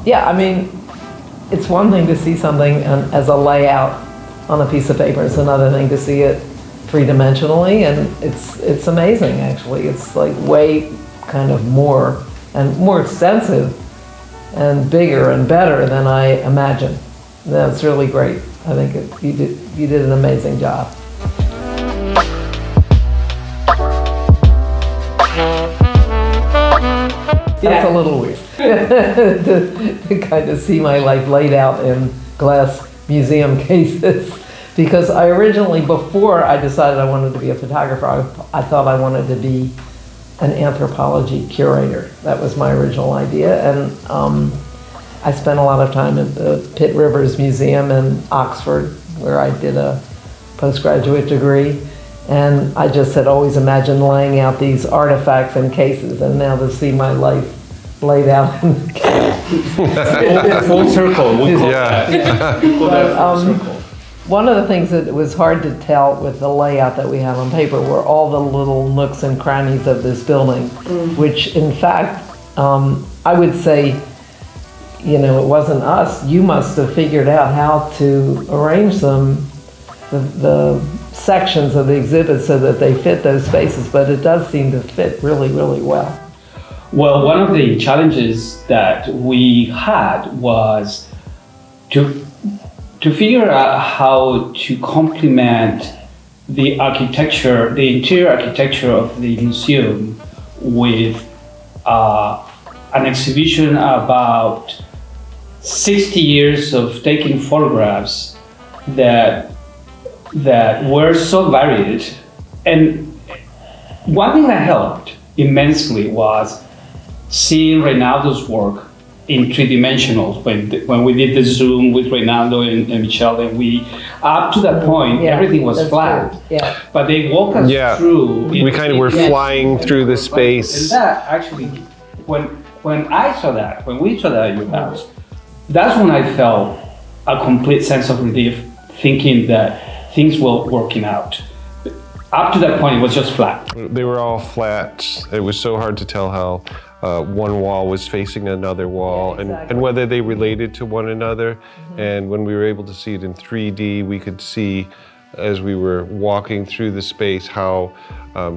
Yeah, I mean, it's one thing to see something as a layout on a piece of paper. It's another thing to see it three-dimensionally, and it's amazing, actually. It's like way kind of more and more extensive and bigger and better than I imagined. That's really great. I think you did an amazing job. That's a little weird to kind of see my life laid out in glass museum cases, because I originally, before I decided I wanted to be a photographer, I thought I wanted to be an anthropology curator. That was my original idea, and I spent a lot of time at the Pitt Rivers Museum in Oxford, where I did a postgraduate degree. And I just had always imagined laying out these artifacts in cases, and now to see my life laid out in cases. Full circle, we call that. One of the things that was hard to tell with the layout that we had on paper were all the little nooks and crannies of this building, which in fact, I would say, you know, it wasn't us. You must have figured out how to arrange them, the sections of the exhibit, so that they fit those spaces, but it does seem to fit really, really well. Well, one of the challenges that we had was to figure out how to complement the architecture, the interior architecture of the museum with an exhibition about 60 years of taking photographs that were so varied. And one thing that helped immensely was seeing Reynaldo's work in three-dimensionals. When we did the Zoom with Reynaldo and Michelle, and we, up to that point, everything was flat. True. Yeah. But they walk us through. We kind of were flying through the space. And that actually, when I saw that, when we saw that at your house, that's when I felt a complete sense of relief, thinking that things were working out. Up to that point, it was just flat. They were all flat. It was so hard to tell how one wall was facing another wall, and whether they related to one another. And when we were able to see it in 3D, we could see, as we were walking through the space, how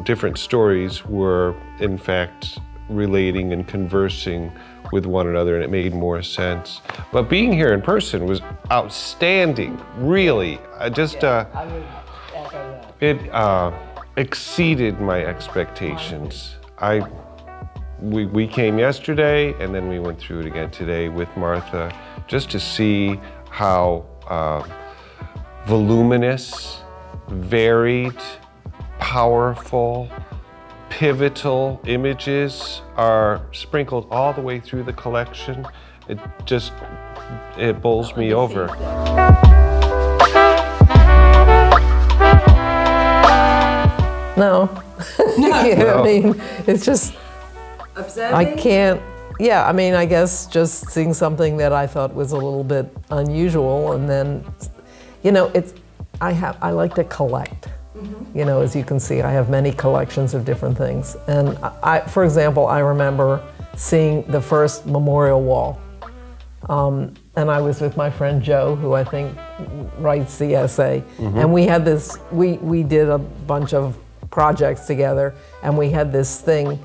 different stories were in fact relating and conversing with one another, and it made more sense. But being here in person was outstanding, really. I would echo that. It exceeded my expectations. We came yesterday, and then we went through it again today with Martha, just to see how voluminous, varied, powerful, pivotal images are sprinkled all the way through the collection. It bowls me over. No. No. I mean, it's just, Observing? I can't, I mean, I guess just seeing something that I thought was a little bit unusual, and then, you know, I like to collect. You know, as you can see, I have many collections of different things. And for example, I remember seeing the first memorial wall. And I was with my friend Joe, who I think writes the essay. And we had this, we did a bunch of projects together, and we had this thing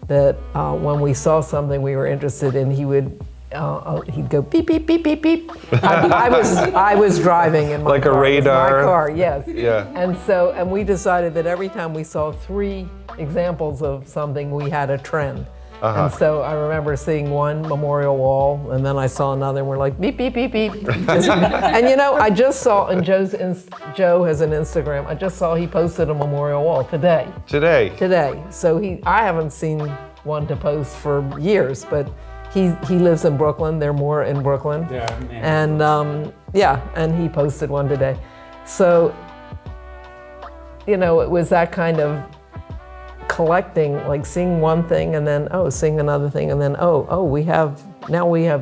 that when we saw something we were interested in, he'd go beep, beep, beep, beep, beep. I was driving in my like car. A radar. My car, yes. Yeah. And we decided that every time we saw 3 examples of something, we had a trend. And so I remember seeing one memorial wall, and then I saw another, and we're like, beep, beep, beep, beep. And you know, I just saw, and Joe has an Instagram, I just saw he posted a memorial wall today. Today. So I haven't seen one to post for years, but he lives in Brooklyn. They're more in Brooklyn. Yeah, man. Yeah, and he posted one today. So, you know, it was that kind of collecting, like seeing one thing and then, oh, seeing another thing and then, oh, we have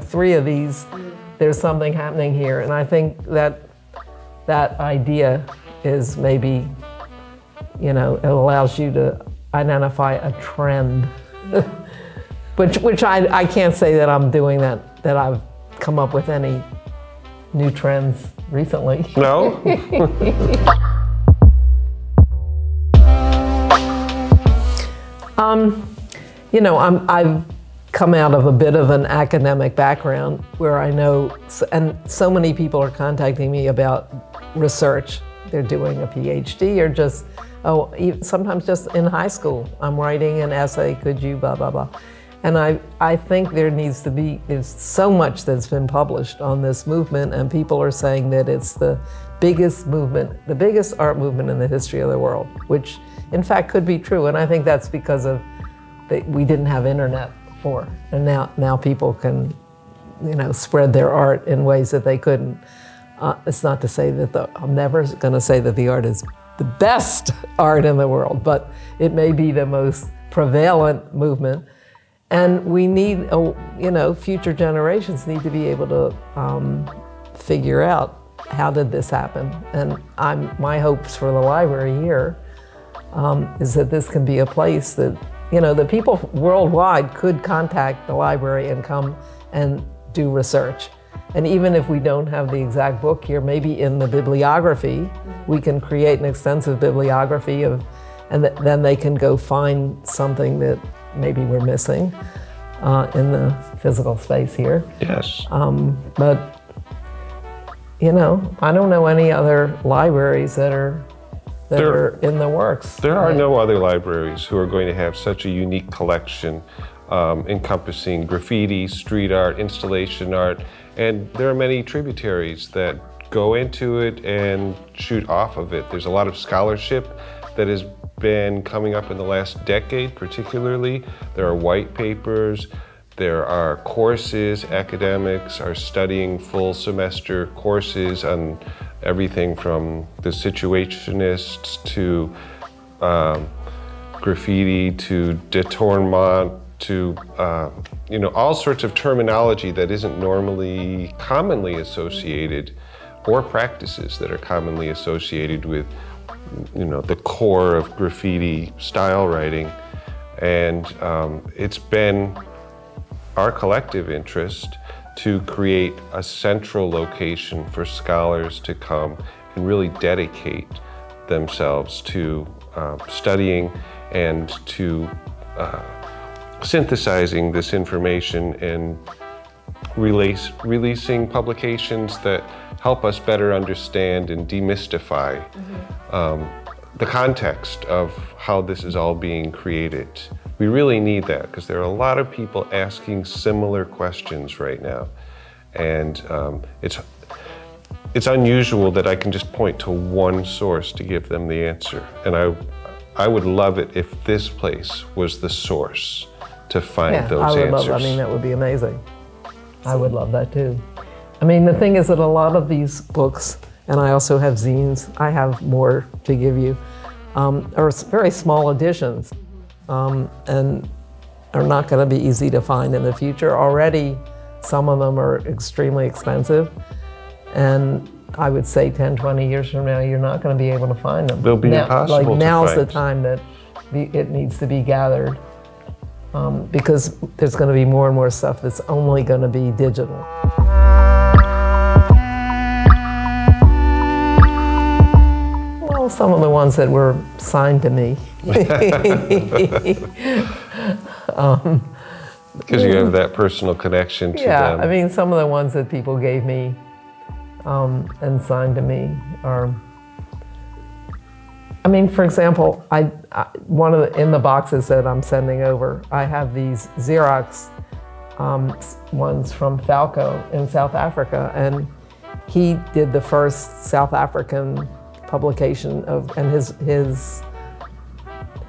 3 of these. There's something happening here. And I think that that idea is maybe, you know, it allows you to identify a trend, which I can't say that I'm doing that I've come up with any new trends recently. No? You know, I've come out of a bit of an academic background where I know, and so many people are contacting me about research. They're doing a PhD or just, sometimes just in high school. I'm writing an essay, could you, blah, blah, blah. And I think there's so much that's been published on this movement, and people are saying that it's the biggest movement, the biggest art movement in the history of the world, which in fact could be true. And I think that's because of we didn't have internet before, and now people can, you know, spread their art in ways that they couldn't. It's not to say that I'm never going to say that the art is the best art in the world, but it may be the most prevalent movement. And we need, you know, future generations need to be able to figure out how did this happen. And my hopes for the library here is that this can be a place that, you know, the people worldwide could contact the library and come and do research. And even if we don't have the exact book here, maybe in the bibliography, we can create an extensive bibliography and then they can go find something that maybe we're missing in the physical space here. Yes. But, you know, I don't know any other libraries that are in the works. There are no other libraries who are going to have such a unique collection encompassing graffiti, street art, installation art, and there are many tributaries that go into it and shoot off of it. There's a lot of scholarship that has been coming up in the last decade particularly. There are white papers, there are courses, academics are studying full semester courses on everything from the situationists to graffiti to détournement to you know, all sorts of terminology that isn't normally commonly associated, or practices that are commonly associated with, you know, the core of graffiti style writing. And it's been our collective interest to create a central location for scholars to come and really dedicate themselves to studying and to synthesizing this information and releasing publications that help us better understand and demystify the context of how this is all being created. We really need that because there are a lot of people asking similar questions right now. And it's unusual that I can just point to one source to give them the answer. And I would love it if this place was the source to find those answers. I mean, that would be amazing. I would love that too. I mean, the thing is that a lot of these books, and I also have zines, I have more to give you, are very small editions and are not going to be easy to find in the future. Already, some of them are extremely expensive, and I would say 10, 20 years from now, you're not going to be able to find them. They'll be impossible to find. Now's the time that it needs to be gathered. Because there's going to be more and more stuff that's only going to be digital. Well, some of the ones that were signed to me. Because you have that personal connection to them. Yeah, I mean, some of the ones that people gave me and signed to me are, I mean, for example, one of in the boxes that I'm sending over, I have these Xerox ones from Falco in South Africa, and he did the first South African publication of, and his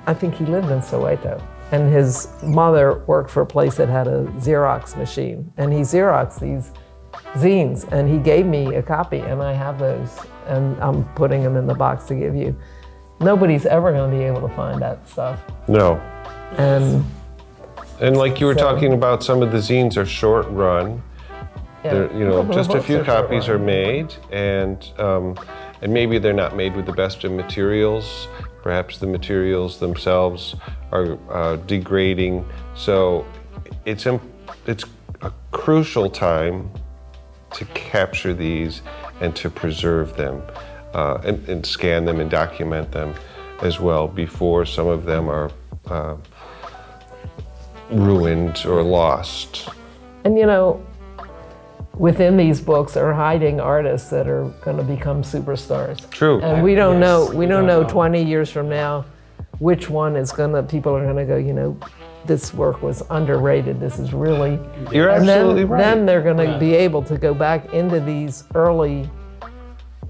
I think he lived in Soweto, and his mother worked for a place that had a Xerox machine, and he Xeroxed these zines, and he gave me a copy, and I have those, and I'm putting them in the box to give you. Nobody's ever going to be able to find that stuff. No. And like you were talking about, some of the zines are short run. yeah. You know, Well, just a books few are short copies run. are made, and maybe they're not made with the best of materials. Perhaps the materials themselves are degrading. So it's a crucial time to capture these and to preserve them, and scan them and document them as well before some of them are ruined or lost. And you know, within these books are hiding artists that are going to become superstars. True. And we don't Yes, know. We don't know 20 years from now which one is going to. People are going to go, you know, this work was underrated. This is really. You're And absolutely then, right. then they're going to be able to go back into these early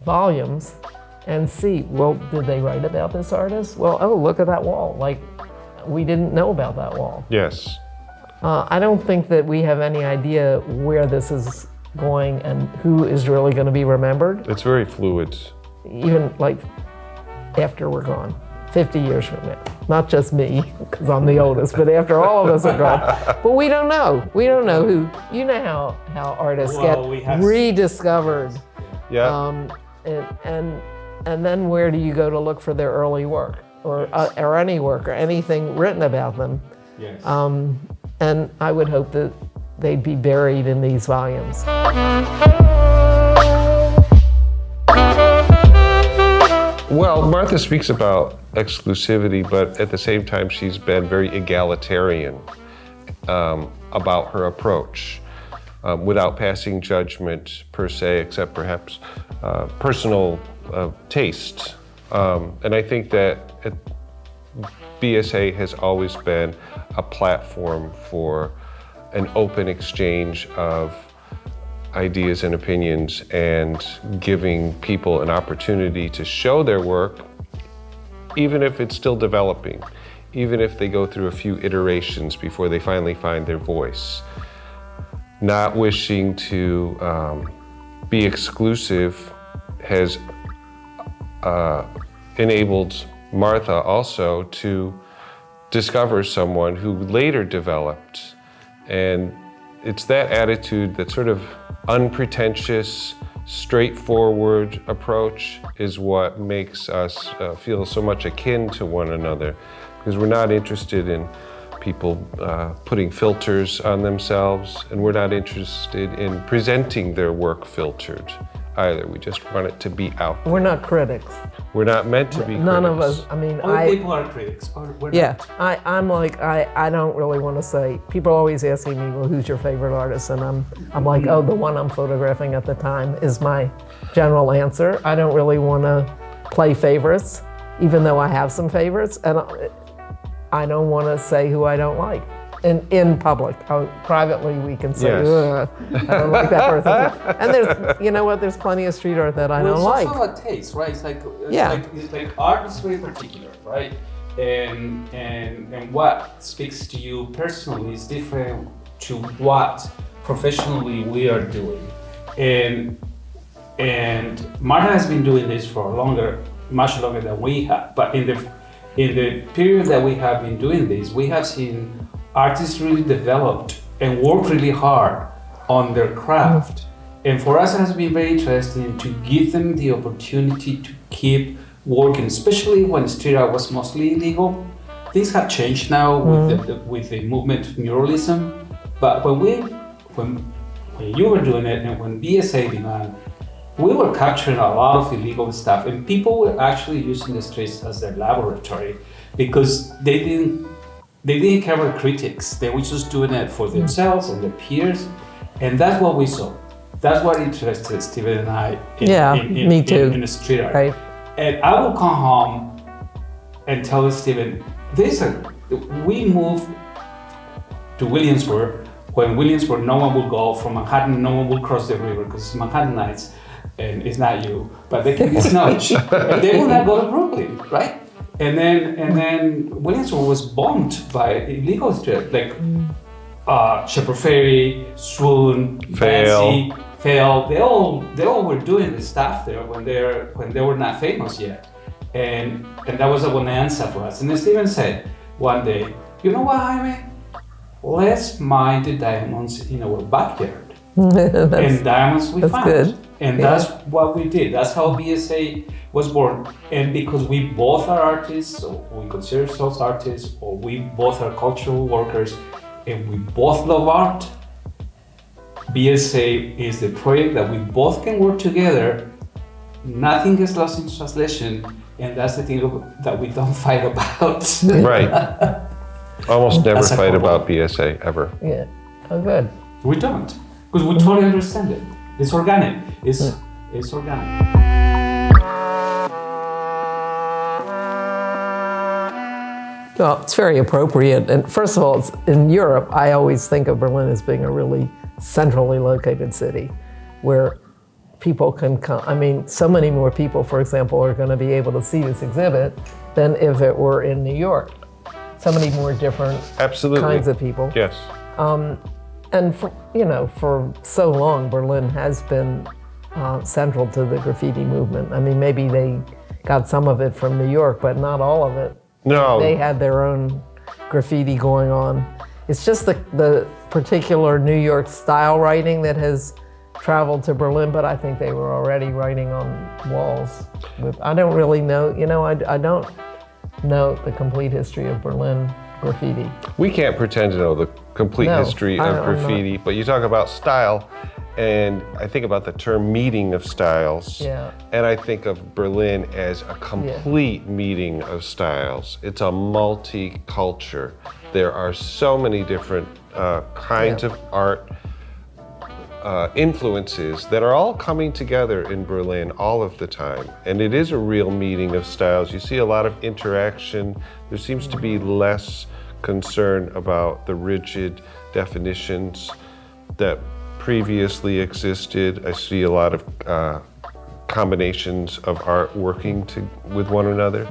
volumes and see, well, did they write about this artist? Well, oh, look at that wall. Like, we didn't know about that wall. Yes. I don't think that we have any idea where this is going and who is really going to be remembered, It's very fluid. even like after we're gone, 50 years from now. Not just me, because I'm the oldest, but after all of us are gone. But we don't know. We don't know who. You know how artists Well, we get have- rediscovered. Yeah. And then where do you go to look for their early work or any work or anything written about them? Yes. And I would hope that they'd be buried in these volumes. Well, Martha speaks about exclusivity, but at the same time, she's been very egalitarian about her approach, without passing judgment per se, except perhaps personal taste. And I think that BSA has always been a platform for an open exchange of ideas and opinions and giving people an opportunity to show their work, even if it's still developing, even if they go through a few iterations before they finally find their voice. Not wishing to be exclusive has enabled Martha also to discover someone who later developed. And it's that attitude, that sort of unpretentious, straightforward approach is what makes us feel so much akin to one another, because we're not interested in people putting filters on themselves, and we're not interested in presenting their work filtered either. We just want it to be out there. We're not critics. We're not meant to be None of critics. us, I mean, All people are critics, or we're yeah, not. I'm like, I don't really want to say, people are always asking me, well, who's your favorite artist? And I'm like, oh, the one I'm photographing at the time is my general answer. I don't really want to play favorites, even though I have some favorites. And I don't want to say who I don't like in public. Privately, we can say, Yes. "Ugh, I don't like that person." And there's, you know what, there's plenty of street art that I don't like. It's also a taste, right? It's like, Yeah. it's like art is very particular, right? And what speaks to you personally is different to what professionally we are doing. And Martha has been doing this for much longer than we have. But in the period that we have been doing this, we have seen artists really developed and work really hard on their craft. And for us, it has been very interesting to give them the opportunity to keep working, especially when street art was mostly illegal. Things have changed now with the movement of muralism. But when you were doing it and when BSA began, we were capturing a lot of illegal stuff, and people were actually using the streets as their laboratory because they didn't care about critics. They were just doing it for themselves and their peers, and that's what we saw. That's what interested Steven and I Me too. in the street art. Right. And I will come home and tell Steven, we moved to Williamsburg. When Williamsburg, no one will go from Manhattan, no one will cross the river because it's Manhattanites and it's not you, but they can be snatched. And they will not go to Brooklyn, right? And then Williamsburg was bombed by illegal street, like Shepherd Ferry, Swoon, Fail. Fancy, Phil, they all were doing this stuff there when they were not famous yet, and that was a bonanza for us. And then Steven said one day, you know what, Jaime? Let's mine the diamonds in our backyard. And diamonds we found. Good. And that's what we did. That's how BSA was born. And because we both are artists, or we consider ourselves artists, or we both are cultural workers, and we both love art, BSA is the project that we both can work together. Nothing gets lost in translation, and that's the thing that we don't fight about. Right. Almost never fight about BSA, ever. Yeah. Oh, good. We don't, because we totally understand it. It's organic. It's organic. Well, it's very appropriate. And first of all, in Europe, I always think of Berlin as being a really centrally located city where people can come. I mean, so many more people, for example, are going to be able to see this exhibit than if it were in New York. So many more different kinds of people. Yes. And for so long, Berlin has been central to the graffiti movement. I mean, maybe they got some of it from New York, but not all of it. No. They had their own graffiti going on. It's just the particular New York style writing that has traveled to Berlin, but I think they were already writing on walls. I don't really know, I don't know the complete history of Berlin graffiti. We can't pretend to know the complete history of graffiti, but you talk about style, and I think about the term meeting of styles, and I think of Berlin as a complete meeting of styles. It's a multi-culture. There are so many different kinds of art influences that are all coming together in Berlin all of the time. And it is a real meeting of styles. You see a lot of interaction. There seems to be less concern about the rigid definitions that previously existed. I see a lot of combinations of art working with one another.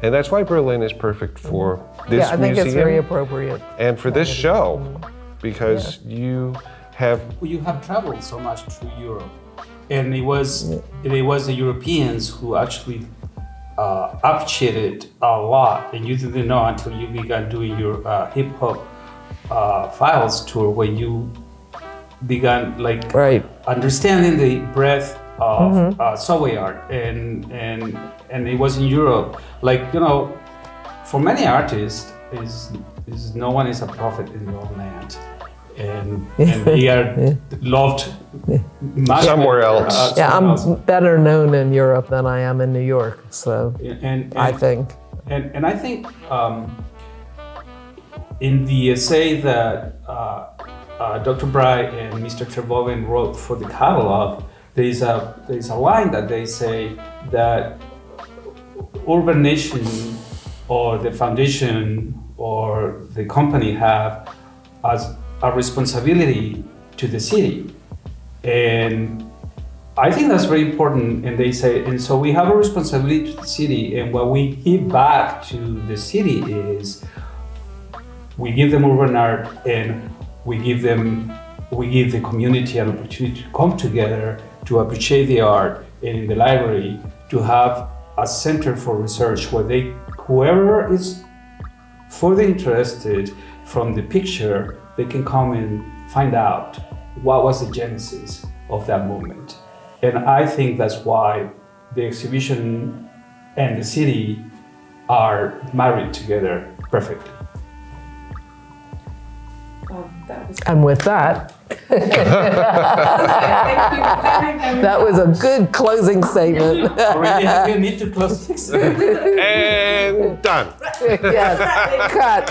And that's why Berlin is perfect for this museum. Yeah, I think it's very appropriate. And for this show, because you have traveled so much through Europe, and it was the Europeans who actually appreciated a lot, and you didn't know until you began doing your hip hop files tour, when you began understanding the breadth of subway art, and it was in Europe. For many artists, is no one is a prophet in their own land. And we are loved somewhere else. I'm better known in Europe than I am in New York. So I think in the essay that Dr. Bright and Mr. Terboven wrote for the catalog, there is a line that they say that Urban Nation or the foundation or the company have as a responsibility to the city. And I think that's very important. And they say, and so we have a responsibility to the city, and what we give back to the city is we give them urban art, and we give the community an opportunity to come together to appreciate the art, and in the library to have a center for research where whoever is further interested from the picture, they can come and find out what was the genesis of that movement. And I think that's why the exhibition and the city are married together perfectly. And with that, that was a good closing statement. Already you need to close this. And done. Yes, cut.